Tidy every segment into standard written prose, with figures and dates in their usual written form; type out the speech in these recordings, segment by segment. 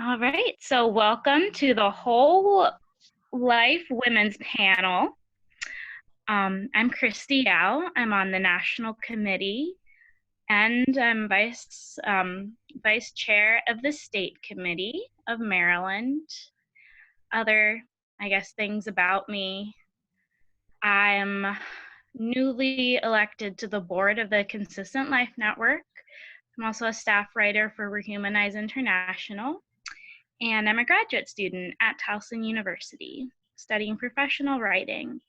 All right, so welcome to the Whole Life Women's Panel. I'm Christy Yao. I'm on the National Committee, and I'm Vice Chair of the State Committee of Maryland. Other, things about me. I'm newly elected to the board of the Consistent Life Network. I'm also a staff writer for Rehumanize International. And I'm a graduate student at Tarleton University, studying professional writing.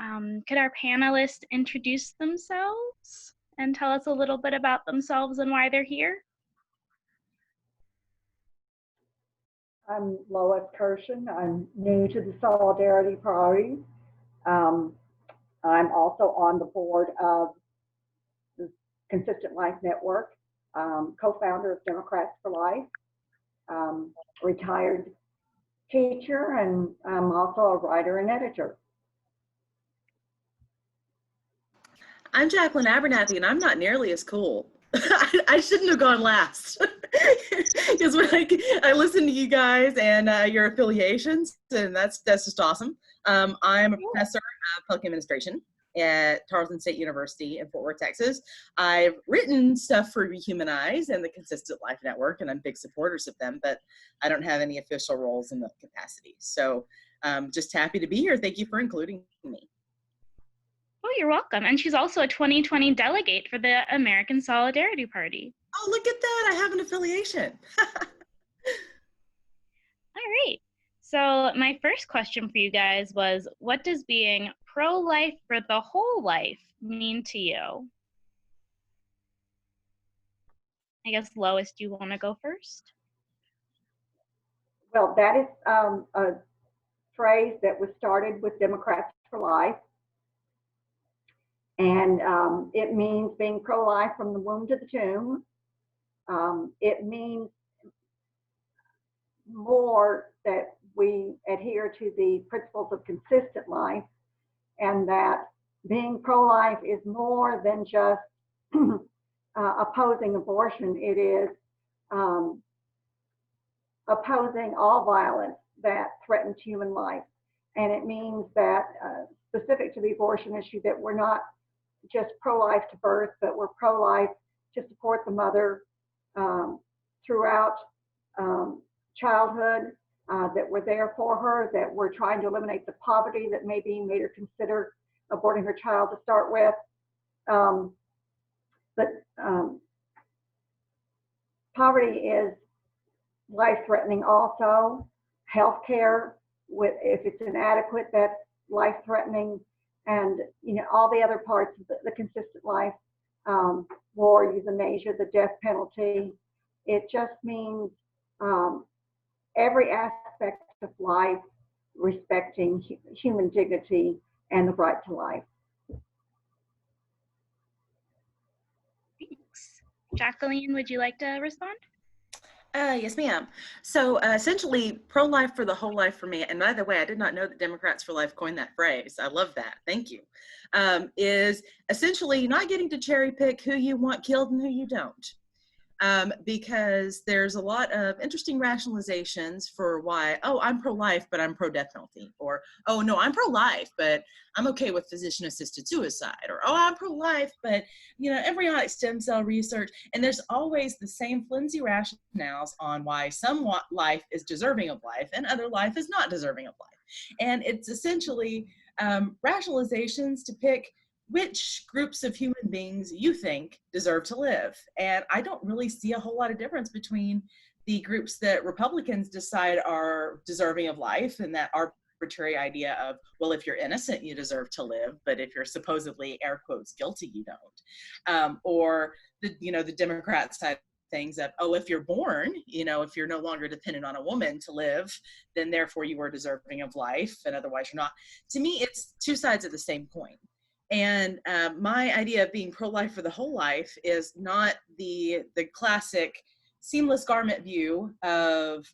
Could our panelists introduce themselves and tell us a little bit about themselves and why they're here? I'm Lois Kerschen. I'm new to the Solidarity Party. I'm also on the board of the Consistent Life Network, co-founder of Democrats for Life, retired teacher, and I'm also a writer and editor. I'm Jacqueline Abernathy, and I'm not nearly as cool. I shouldn't have gone last. Because when I listen to you guys and your affiliations, and that's just awesome. I'm a professor of public administration at Tarleton State University in Fort Worth, Texas. I've written stuff for Rehumanize and the Consistent Life Network, and I'm big supporters of them, but I don't have any official roles in the capacity. So just happy to be here. Thank you for including me. Oh, you're welcome. And she's also a 2020 delegate for the American Solidarity Party. Oh, look at that. I have an affiliation. All right. So my first question for you guys was, what does being pro-life for the whole life mean to you? I guess, Lois, do you want to go first? Well, that is a phrase that was started with Democrats for Life. And it means being pro-life from the womb to the tomb. It means more that we adhere to the principles of consistent life, and that being pro-life is more than just opposing abortion. It is opposing all violence that threatens human life. And it means that, specific to the abortion issue, that we're not just pro-life to birth, but we're pro-life to support the mother throughout childhood, that we're there for her, that we're trying to eliminate the poverty that maybe made her consider aborting her child to start with. But poverty is life-threatening also. Healthcare, if it's inadequate, that's life-threatening. And all the other parts of the consistent life, war, euthanasia, the death penalty. It just means every aspect of life respecting human dignity and the right to life. Thanks. Jacqueline, would you like to respond? Yes, ma'am. So essentially, pro-life for the whole life for me, and by the way, I did not know that Democrats for Life coined that phrase. I love that. Thank you. Is essentially not getting to cherry pick who you want killed and who you don't. Because there's a lot of interesting rationalizations for why, oh, I'm pro-life, but I'm pro-death penalty. Or, oh, no, I'm pro-life, but I'm okay with physician-assisted suicide. Or, oh, I'm pro-life, but, embryonic stem cell research. And there's always the same flimsy rationales on why some life is deserving of life and other life is not deserving of life. And it's essentially rationalizations to pick which groups of human beings you think deserve to live. And I don't really see a whole lot of difference between the groups that Republicans decide are deserving of life and that arbitrary idea of, well, if you're innocent, you deserve to live, but if you're supposedly, air quotes, guilty, you don't. Or the Democrat side of things of, oh, if you're born, if you're no longer dependent on a woman to live, then therefore you are deserving of life, and otherwise you're not. To me, it's two sides of the same coin. And my idea of being pro-life for the whole life is not the classic seamless garment view of,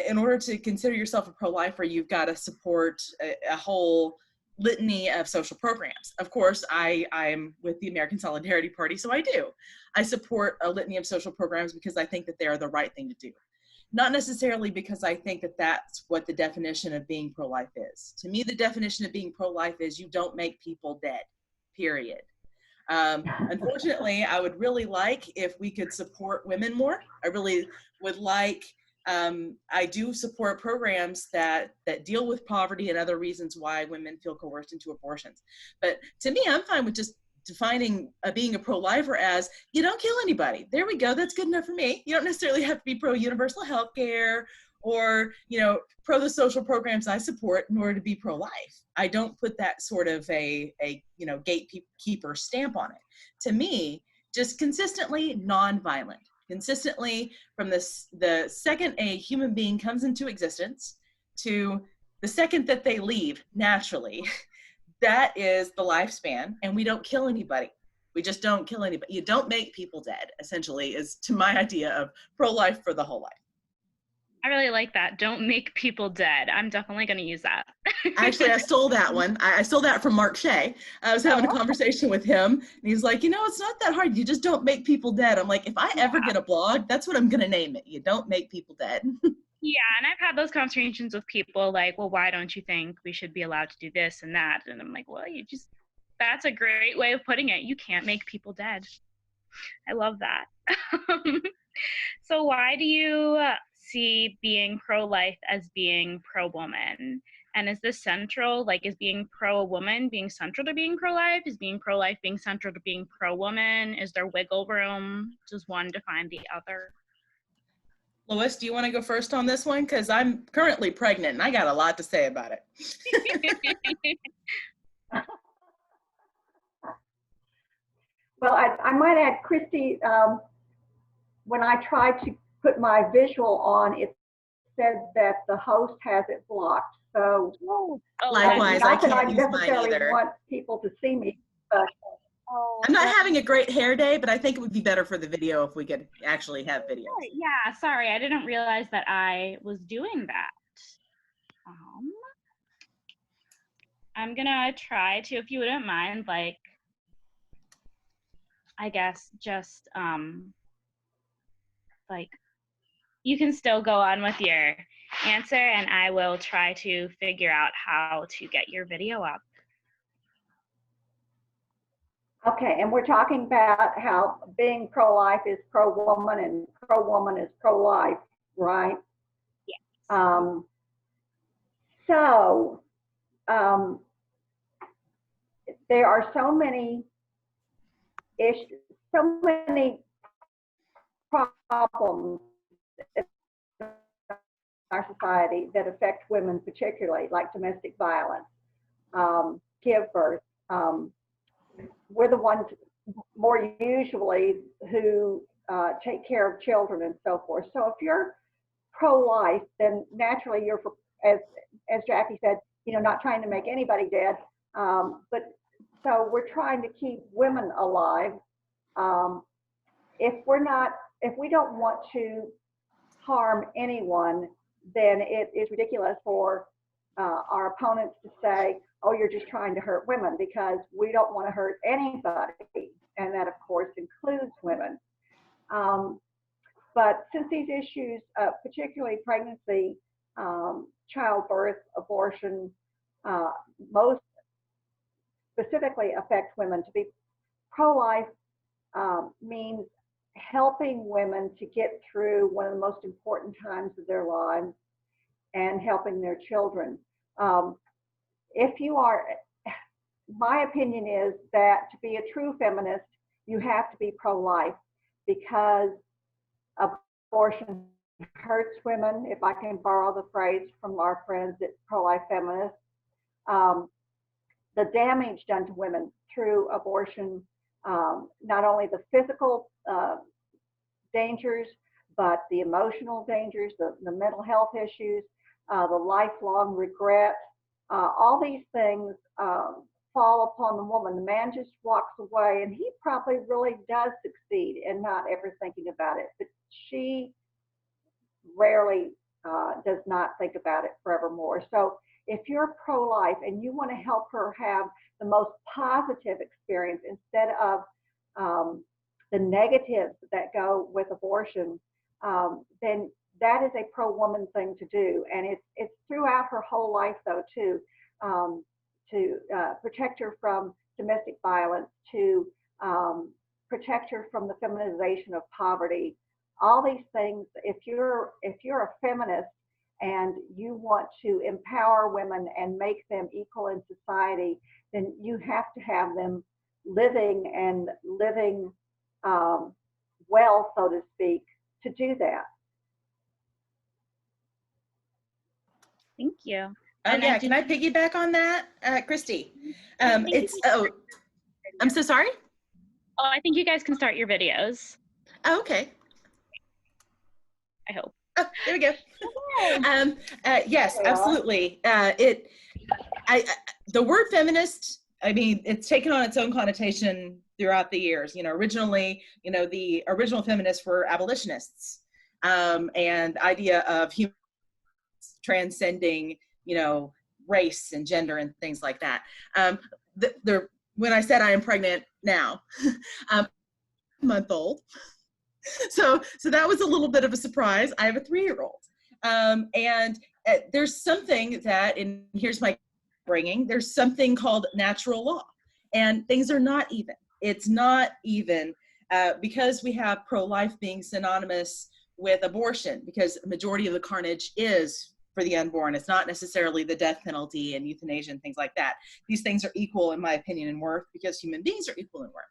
in order to consider yourself a pro-lifer, you've got to support a whole litany of social programs. Of course, I'm with the American Solidarity Party, so I do. I support a litany of social programs because I think that they are the right thing to do. not necessarily because I think that that's what the definition of being pro-life is. To me, the definition of being pro-life is you don't make people dead, period. Unfortunately, I would really like if we could support women more. I really would like, I do support programs that deal with poverty and other reasons why women feel coerced into abortions. But to me, I'm fine with just defining being a pro-lifer as you don't kill anybody. There we go. That's good enough for me. You don't necessarily have to be pro-universal health care or, you know, pro the social programs I support in order to be pro-life. I don't put that sort of a you know, gatekeeper stamp on it. To me, just consistently nonviolent, consistently from the second a human being comes into existence to the second that they leave naturally. That is the lifespan, and we don't kill anybody. We just don't kill anybody. You don't make people dead, essentially, is to my idea of pro-life for the whole life. I really like that. Don't make people dead. I'm definitely going to use that. Actually, I stole that one. I stole that from Mark Shea. I was having a conversation with him, and he's like, you know, it's not that hard. You just don't make people dead. I'm like, if I ever get a blog, that's what I'm going to name it. You don't make people dead. Yeah, and I've had those conversations with people like, well, why don't you think we should be allowed to do this and that? And I'm like, well, that's a great way of putting it. You can't make people dead. I love that. So why do you see being pro-life as being pro-woman? And is this central? Like, is being pro-woman being central to being pro-life? Is being pro-life being central to being pro-woman? Is there wiggle room? Does one define the other? Lois, do you want to go first on this one? Because I'm currently pregnant and I got a lot to say about it. Well, I might add, Christy, when I tried to put my visual on, it said that the host has it blocked. So likewise, I can't use mine either. Want people to see me, but I'm not having a great hair day, but I think it would be better for the video if we could actually have video. Yeah, sorry, I didn't realize that I was doing that. I'm gonna try to, if you wouldn't mind, like, I guess just like, you can still go on with your answer and I will try to figure out how to get your video up. Okay, and we're talking about how being pro-life is pro-woman and pro-woman is pro-life, right? Yes. There are so many issues, so many problems in our society that affect women particularly, like domestic violence, give birth. We're the ones more usually who take care of children and so forth. So if you're pro-life, then naturally you're, as Jackie said, you know, not trying to make anybody dead. But so we're trying to keep women alive. If we don't want to harm anyone, then it is ridiculous for our opponents to say, oh, you're just trying to hurt women, because we don't want to hurt anybody. And that, of course, includes women. But since these issues, particularly pregnancy, childbirth, abortion, most specifically affect women, to be pro-life means helping women to get through one of the most important times of their lives and helping their children. If you are, my opinion is that to be a true feminist, you have to be pro-life, because abortion hurts women, if I can borrow the phrase from our friends at Pro-Life Feminists. The damage done to women through abortion, not only the physical dangers, but the emotional dangers, the mental health issues, the lifelong regret, all these things fall upon the woman. The man just walks away, and he probably really does succeed in not ever thinking about it, but she rarely does not think about it forevermore. So if you're pro-life and you want to help her have the most positive experience instead of the negatives that go with abortion, then that is a pro-woman thing to do. And it's throughout her whole life, though, too, to protect her from domestic violence, to protect her from the feminization of poverty. All these things, if you're a feminist and you want to empower women and make them equal in society, then you have to have them living well, so to speak, to do that. Thank you. Oh And yeah, can I piggyback on that, Christy? I'm so sorry? Oh, I think you guys can start your videos. Oh, okay. I hope. Oh, there we go. Yes, absolutely. The word feminist, I mean, it's taken on its own connotation throughout the years. Originally, the original feminists were abolitionists, and the idea of human transcending, race and gender and things like that. When I said I am pregnant now, month-old. So that was a little bit of a surprise. I have a 3-year-old. And there's something that, and here's my bringing, there's something called natural law, and things are not even. It's not even because we have pro-life being synonymous with abortion, because the majority of the carnage is for the unborn. It's not necessarily the death penalty and euthanasia and things like that. These things are equal, in my opinion, in worth, because human beings are equal in worth.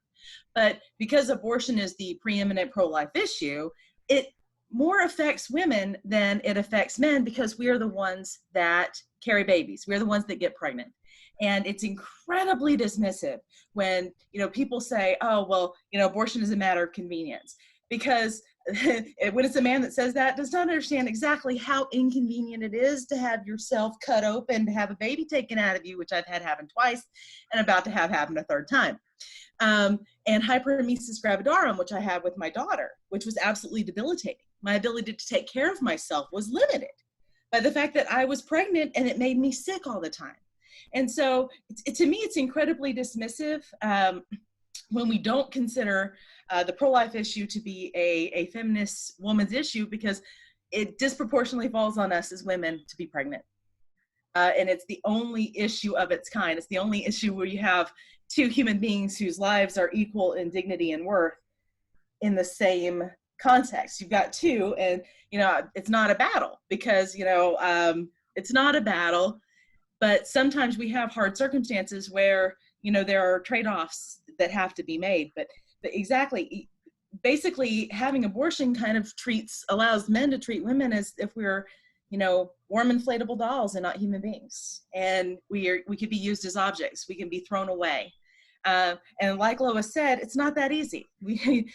But because abortion is the preeminent pro-life issue, it more affects women than it affects men, because we are the ones that carry babies. We're the ones that get pregnant. And it's incredibly dismissive when, people say, oh, well, abortion is a matter of convenience, because when it's a man that says that, does not understand exactly how inconvenient it is to have yourself cut open, to have a baby taken out of you, which I've had happen twice and about to have happen a third time. And hyperemesis gravidarum, which I had with my daughter, which was absolutely debilitating. My ability to take care of myself was limited by the fact that I was pregnant, and it made me sick all the time. And so to me, it's incredibly dismissive when we don't consider the pro-life issue to be a feminist woman's issue, because it disproportionately falls on us as women to be pregnant. And it's the only issue of its kind. It's the only issue where you have two human beings whose lives are equal in dignity and worth in the same context. You've got two, and it's not a battle, because it's not a battle, but sometimes we have hard circumstances where there are trade-offs that have to be made. But exactly, basically having abortion kind of allows men to treat women as if we're warm inflatable dolls and not human beings, and we could be used as objects. We can be thrown away. And like Lois said, it's not that easy. We,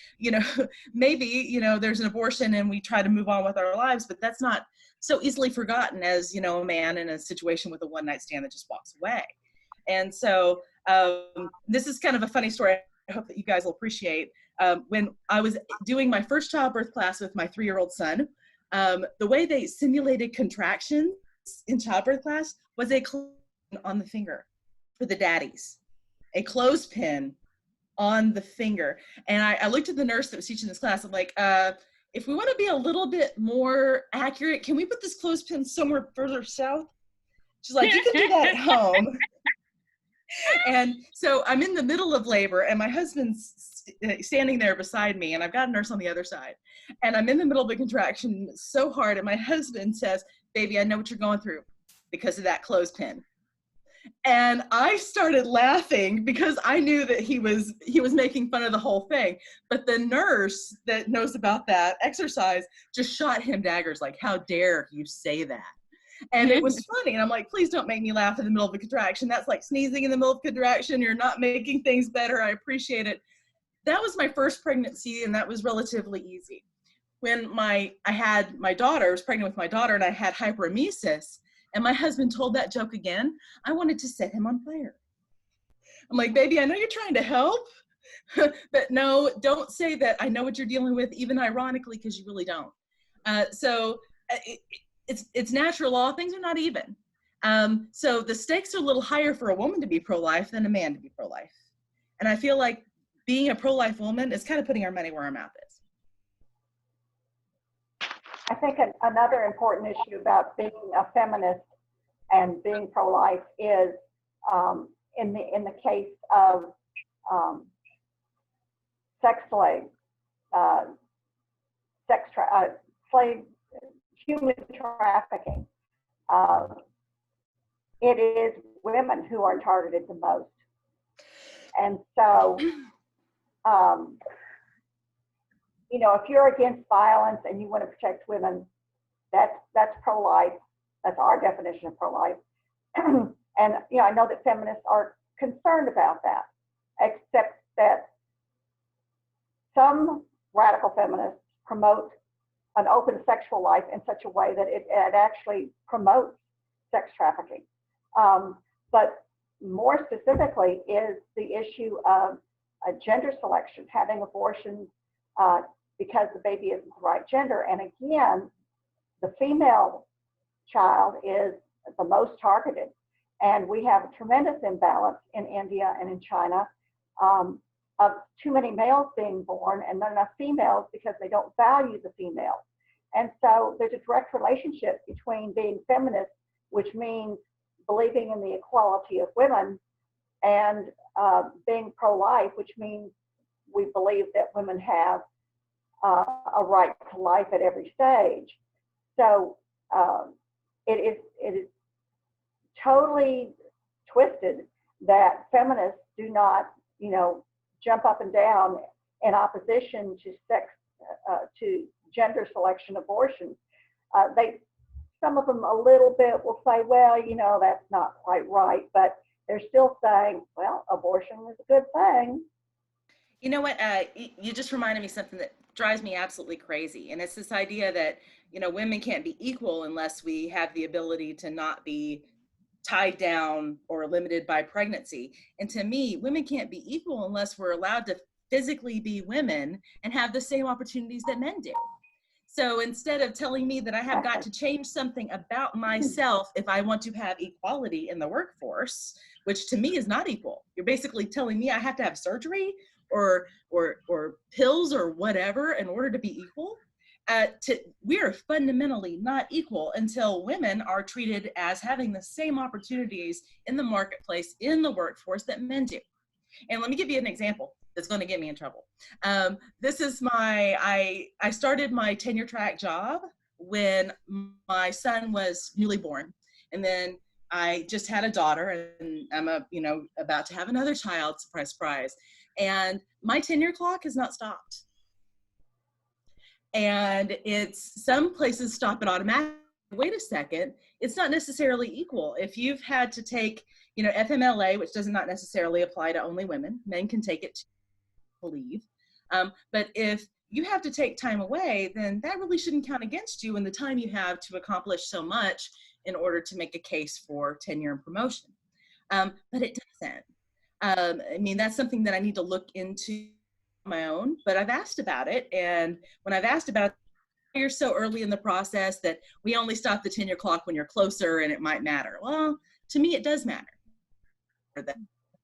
maybe, there's an abortion and we try to move on with our lives, but that's not so easily forgotten as, a man in a situation with a one-night stand that just walks away. And so this is kind of a funny story. I hope that you guys will appreciate. When I was doing my first childbirth class with my 3-year-old son, the way they simulated contractions in childbirth class was a clothespin on the finger for the daddies. A clothespin on the finger. And I looked at the nurse that was teaching this class. I'm like, if we want to be a little bit more accurate, can we put this clothespin somewhere further south? She's like, you can do that at home. And so I'm in the middle of labor, and my husband's standing there beside me, and I've got a nurse on the other side. And I'm in the middle of a contraction so hard, and my husband says, baby, I know what you're going through because of that clothespin. And I started laughing because I knew that he was making fun of the whole thing. But the nurse that knows about that exercise just shot him daggers, like, how dare you say that? And it was funny. And I'm like, please don't make me laugh in the middle of a contraction. That's like sneezing in the middle of a contraction. You're not making things better. I appreciate it. That was my first pregnancy, and that was relatively easy. When I had my daughter, I was pregnant with my daughter, and I had hyperemesis, and my husband told that joke again, I wanted to set him on fire. I'm like, baby, I know you're trying to help, but no, don't say that I know what you're dealing with, even ironically, because you really don't. So it's natural law. Things are not even. So the stakes are a little higher for a woman to be pro-life than a man to be pro-life. And I feel like being a pro-life woman is kind of putting our money where our mouth is. I think another important issue about being a feminist and being pro-life is in the case of sex slaves, slave human trafficking. It is women who are targeted the most, and so you know, if you're against violence and you want to protect women, that's pro-life. That's our definition of pro-life. And you know, I know that feminists are concerned about that, except that some radical feminists promote an open sexual life in such a way that it actually promotes sex trafficking. But more specifically is the issue of gender selection, having abortions because the baby isn't the right gender. And again, the female child is the most targeted. And we have a tremendous imbalance in India and in China of too many males being born and not enough females because they don't value the female. And so there's a direct relationship between being feminist, which means believing in the equality of women, and being pro-life, which means we believe that women have a right to life at every stage. So it is totally twisted that feminists do not, you know, jump up and down in opposition to to gender selection abortions. Some of them a little bit will say, well, you know, that's not quite right, but they're still saying, well, abortion is a good thing. You know what? You just reminded me something that drives me absolutely crazy. And it's this idea that, you know, women can't be equal unless we have the ability to not be tied down or limited by pregnancy. And to me, women can't be equal unless we're allowed to physically be women and have the same opportunities that men do. So instead of telling me that I have got to change something about myself if I want to have equality in the workforce, which to me is not equal, you're basically telling me I have to have surgery or pills or whatever in order to be equal. We are fundamentally not equal until women are treated as having the same opportunities in the marketplace, in the workforce that men do. And let me give you an example that's going to get me in trouble. This is I started my tenure track job when my son was newly born. And then I just had a daughter, and I'm about to have another child, surprise, surprise. And my tenure clock has not stopped. And some places stop it automatically. Wait a second, it's not necessarily equal. If you've had to take, FMLA, which does not necessarily apply to only women, men can take it to leave. But if you have to take time away, then that really shouldn't count against you in the time you have to accomplish so much in order to make a case for tenure and promotion. But it doesn't. I mean, that's something that I need to look into on my own, but I've asked about it. And when I've asked about it, you're so early in the process that we only stop the tenure clock when you're closer and it might matter. Well, to me, it does matter.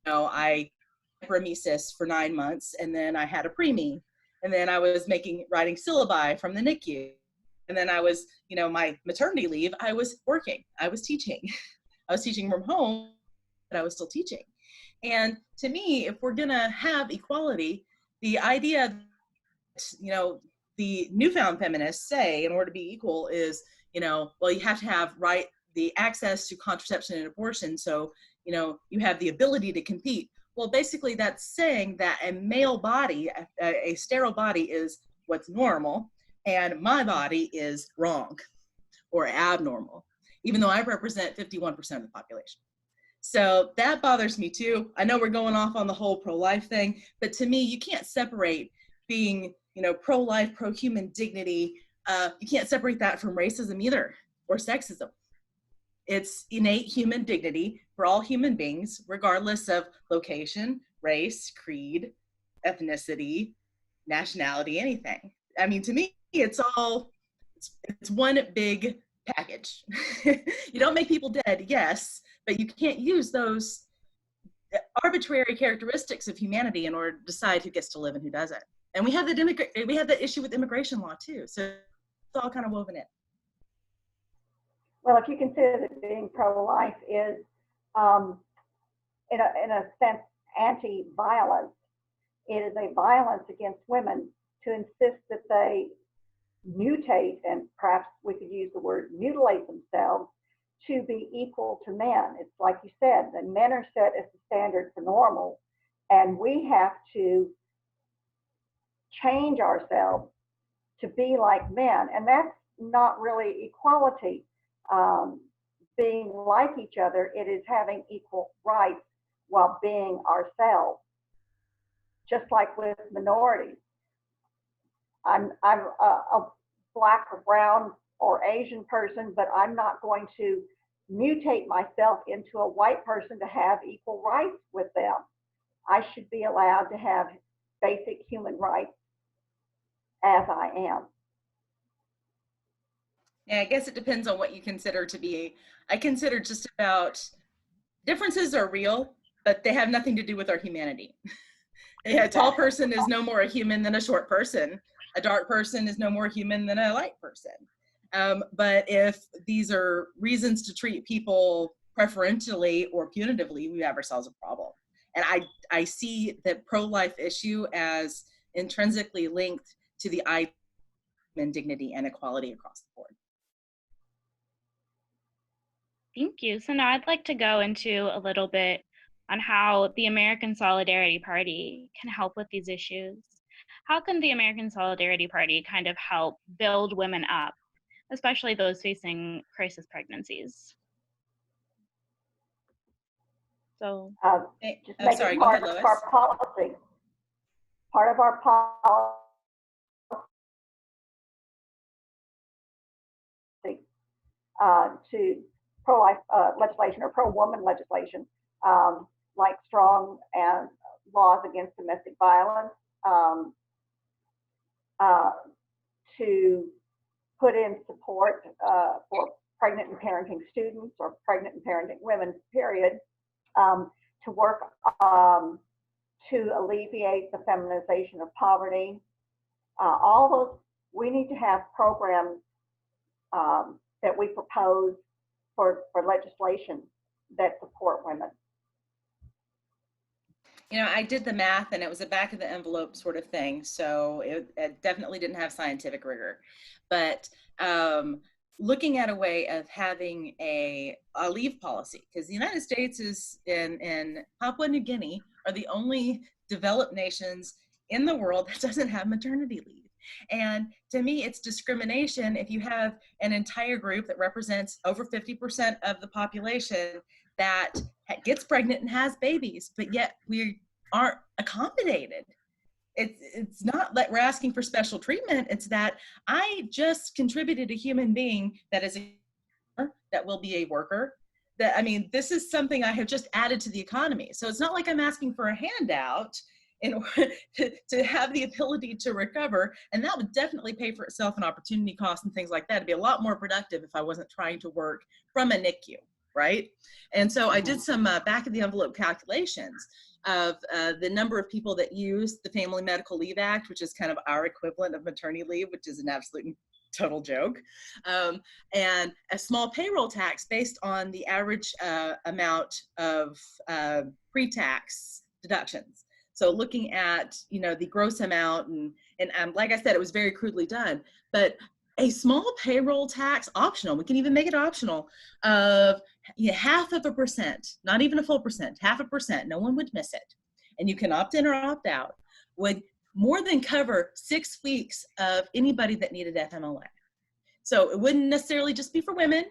I paramesis for 9 months, and then I had a preemie, and then I was writing syllabi from the NICU, and then I was, my maternity leave, I was working, I was teaching. I was teaching from home, but I was still teaching. And to me, if we're gonna have equality, the idea that, the newfound feminists say in order to be equal is, well, you have to have the access to contraception and abortion, so, you have the ability to compete. Well, basically that's saying that a male body, a sterile body is what's normal, and my body is wrong or abnormal, even though I represent 51% of the population. So that bothers me too. I know we're going off on the whole pro-life thing, but to me, you can't separate being, pro-life, pro-human dignity. You can't separate that from racism either, or sexism. It's innate human dignity for all human beings, regardless of location, race, creed, ethnicity, nationality, anything. I mean, to me, it's one big package. You don't make people dead, yes, but you can't use those arbitrary characteristics of humanity in order to decide who gets to live and who doesn't. And we have the issue with immigration law too. So all kind of woven in. Well, if you consider that being pro-life is, in a sense, anti-violence, it is a violence against women to insist that they mutate, and perhaps we could use the word mutilate themselves, to be equal to men. It's like you said, the men are set as the standard for normal, and we have to change ourselves to be like men. And that's not really equality, being like each other. It is having equal rights while being ourselves, just like with minorities. I'm a black or brown or Asian person, but I'm not going to mutate myself into a white person to have equal rights with them. I should be allowed to have basic human rights as I am. Yeah, I guess it depends on what you consider to be. I consider just about differences are real, but they have nothing to do with our humanity. A tall person is no more a human than a short person. A dark person is no more human than a light person. But if these are reasons to treat people preferentially or punitively, we have ourselves a problem. And I see the pro-life issue as intrinsically linked to the idea of human dignity and equality across the board. Thank you. So now I'd like to go into a little bit on how the American Solidarity Party can help with these issues. How can the American Solidarity Party kind of help build women up, especially those facing crisis pregnancies? So, just make it part of our policy. Part of our policy to pro-life legislation or pro-woman legislation, like strong and laws against domestic violence, to put in support for pregnant and parenting students or pregnant and parenting women, period, to work to alleviate the feminization of poverty. All those, we need to have programs that we propose for legislation that support women. You know, I did the math and it was a back of the envelope sort of thing. So it definitely didn't have scientific rigor, but looking at a way of having a leave policy, because the United States is in Papua New Guinea are the only developed nations in the world that doesn't have maternity leave. And to me, it's discrimination if you have an entire group that represents over 50% of the population that gets pregnant and has babies, but yet we aren't accommodated. It's not that we're asking for special treatment. It's that I just contributed a human being that is that will be a worker. That, I mean, this is something I have just added to the economy. So it's not like I'm asking for a handout in order to have the ability to recover. And that would definitely pay for itself in opportunity costs and things like that. It'd be a lot more productive if I wasn't trying to work from a NICU, right? And so I did some back of the envelope calculations of the number of people that use the Family Medical Leave Act, which is kind of our equivalent of maternity leave, which is an absolute total joke, and a small payroll tax based on the average amount of pre-tax deductions. So looking at, you know, the gross amount and like I said, it was very crudely done, but a small payroll tax optional, we can even make it optional, of 0.5%, not even a full percent, 0.5%, no one would miss it. And you can opt in or opt out, would more than cover 6 weeks of anybody that needed FMLA. So it wouldn't necessarily just be for women,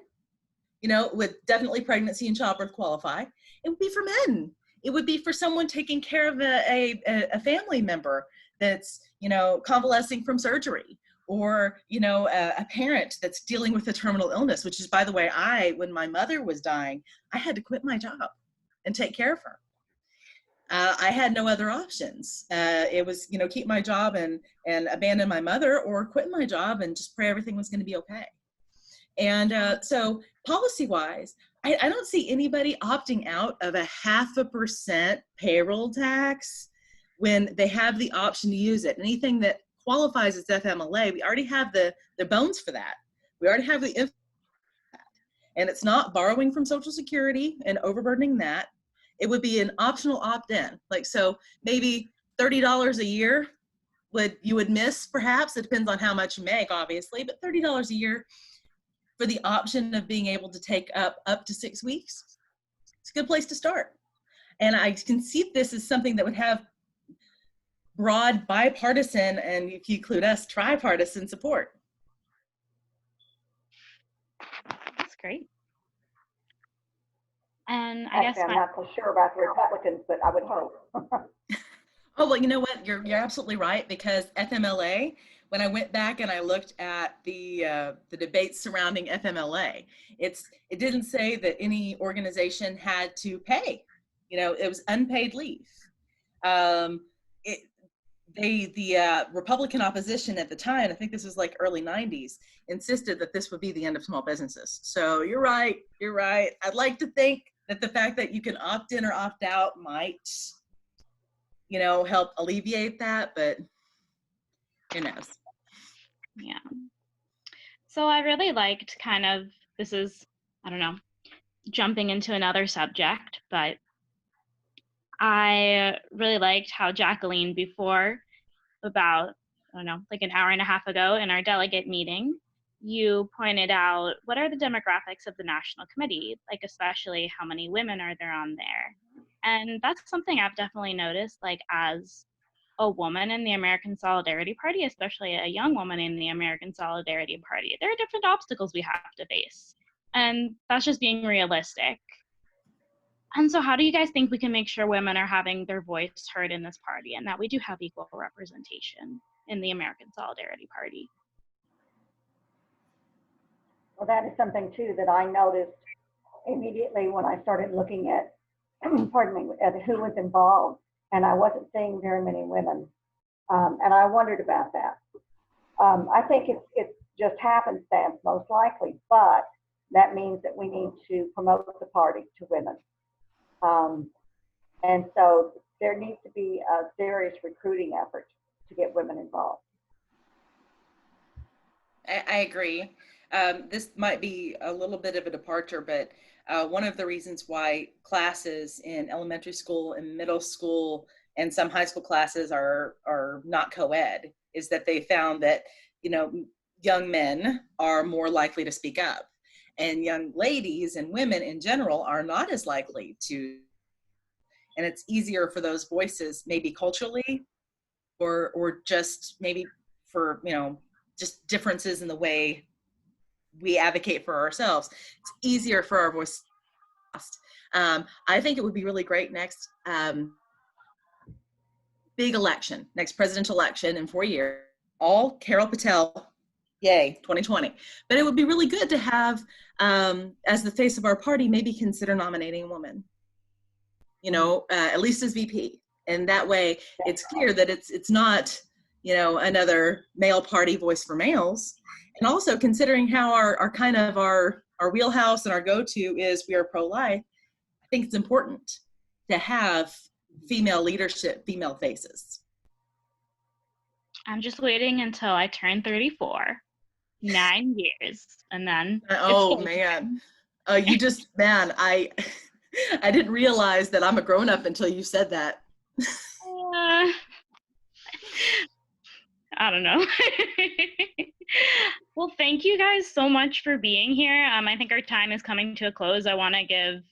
you know, with definitely pregnancy and childbirth qualify. It would be for men. It would be for someone taking care of a family member that's, you know, convalescing from surgery, or, you know, a parent that's dealing with a terminal illness, which is, by the way, when my mother was dying, I had to quit my job and take care of her. I had no other options. It was, you know, keep my job and abandon my mother, or quit my job and just pray everything was going to be okay. And so policy-wise, I don't see anybody opting out of a 0.5% payroll tax when they have the option to use it. Anything that qualifies as FMLA, we already have the bones for that. We already have the and it's not borrowing from Social Security and overburdening that. It would be an optional opt-in. Like, so maybe $30 a year you would miss, perhaps. It depends on how much you make, obviously, but $30 a year for the option of being able to take up to 6 weeks. It's a good place to start. And I can see this as something that would have broad bipartisan, and if you include us, tripartisan support. That's great. And I guess I'm not so sure about the Republicans, but I would hope. Oh, well, you know what? You're absolutely right, because FMLA, when I went back and I looked at the debates surrounding FMLA, it didn't say that any organization had to pay. You know, it was unpaid leave. The Republican opposition at the time, I think this was like early 90s, insisted that this would be the end of small businesses. So you're right. I'd like to think that the fact that you can opt in or opt out might, you know, help alleviate that, but who knows? Yeah. So I really liked kind of, this is, I don't know, jumping into another subject, but I really liked how Jacqueline, before, about, I don't know, like an hour and a half ago in our delegate meeting, you pointed out what are the demographics of the National Committee, like especially how many women are there on there. And that's something I've definitely noticed, like as a woman in the American Solidarity Party, especially a young woman in the American Solidarity Party, there are different obstacles we have to face. And that's just being realistic. And so how do you guys think we can make sure women are having their voice heard in this party and that we do have equal representation in the American Solidarity Party? Well, that is something too that I noticed immediately when I started looking at, pardon me, at who was involved, and I wasn't seeing very many women, and I wondered about that. I think it's just happenstance most likely, but that means that we need to promote the party to women. And so there needs to be a serious recruiting effort to get women involved. I agree. This might be a little bit of a departure, but one of the reasons why classes in elementary school and middle school and some high school classes are not co-ed is that they found that, you know, young men are more likely to speak up, and young ladies and women in general are not as likely to. And it's easier for those voices, maybe culturally, or just maybe for, you know, just differences in the way we advocate for ourselves. It's easier for our voice. I think it would be really great next big election, next presidential election in 4 years, all Carol Patel, yay, 2020. But it would be really good to have, as the face of our party, maybe consider nominating a woman, you know, at least as VP. And that way it's clear that it's not, you know, another male party voice for males. And also considering how our kind of our wheelhouse and our go-to is we are pro-life, I think it's important to have female leadership, female faces. I'm just waiting until I turn 34, 9 years, and then. Oh man, you just, man, I didn't realize that I'm a grown-up until you said that. I don't know. Well, thank you guys so much for being here. I think our time is coming to a close. I want to give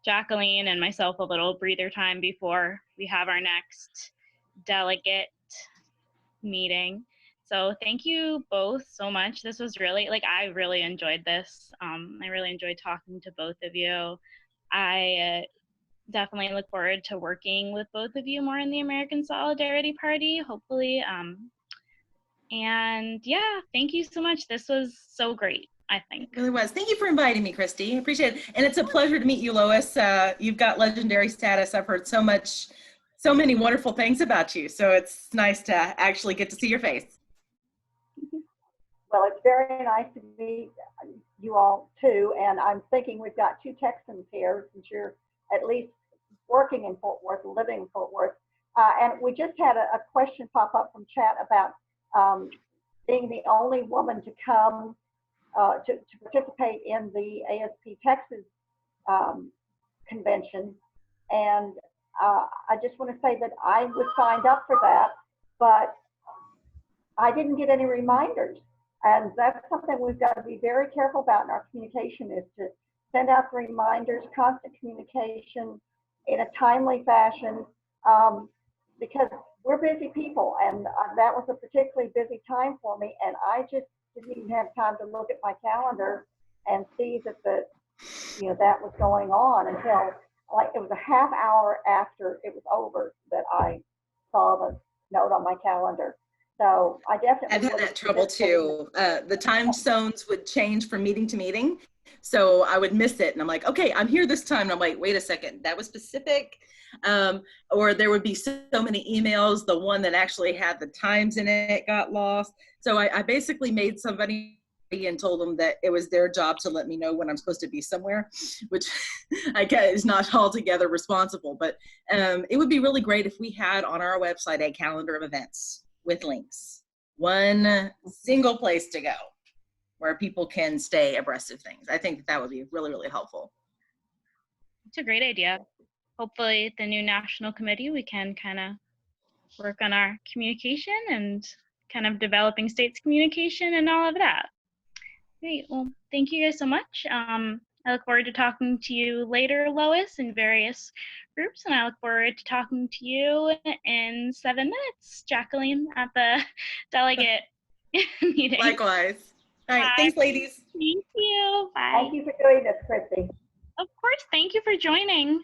Jacqueline and myself a little breather time before we have our next delegate meeting. So thank you both so much. This was really, like, I really enjoyed this. I really enjoyed talking to both of you. I definitely look forward to working with both of you more in the American Solidarity Party, hopefully. And yeah, thank you so much. This was so great, I think. It really was. Thank you for inviting me, Christy. I appreciate it. And it's a pleasure to meet you, Lois. You've got legendary status. I've heard so many wonderful things about you. So it's nice to actually get to see your face. Well, it's very nice to meet you all too. And I'm thinking we've got 2 Texans here, since you're at least working in Fort Worth, living in Fort Worth. And we just had a question pop up from chat about being the only woman to come to participate in the ASP Texas convention. And I just want to say that I was signed up for that, but I didn't get any reminders. And that's something we've got to be very careful about in our communication, is to send out the reminders, constant communication in a timely fashion, because we're busy people, and that was a particularly busy time for me, and I just didn't even have time to look at my calendar and see that that was going on until like it was a half hour after it was over that I saw the note on my calendar. So I definitely I've had that trouble too. The time zones would change from meeting to meeting, so I would miss it, and I'm like, okay, I'm here this time, and I'm like, wait a second, that was specific. Or there would be so many emails, the one that actually had the times in it got lost. So I basically made somebody and told them that it was their job to let me know when I'm supposed to be somewhere, which I guess is not altogether responsible. But it would be really great if we had on our website a calendar of events with links, one single place to go where people can stay abreast of things. I think that would be really, really helpful. It's a great idea. Hopefully at the new national committee, we can kind of work on our communication and kind of developing states communication and all of that. Great. Well, thank you guys so much. I look forward to talking to you later, Lois, in various groups, and I look forward to talking to you in 7 minutes, Jacqueline, at the delegate meeting. Likewise. All right. Bye. Thanks, ladies. Thank you. Bye. Thank you for doing this, Christy. Of course. Thank you for joining.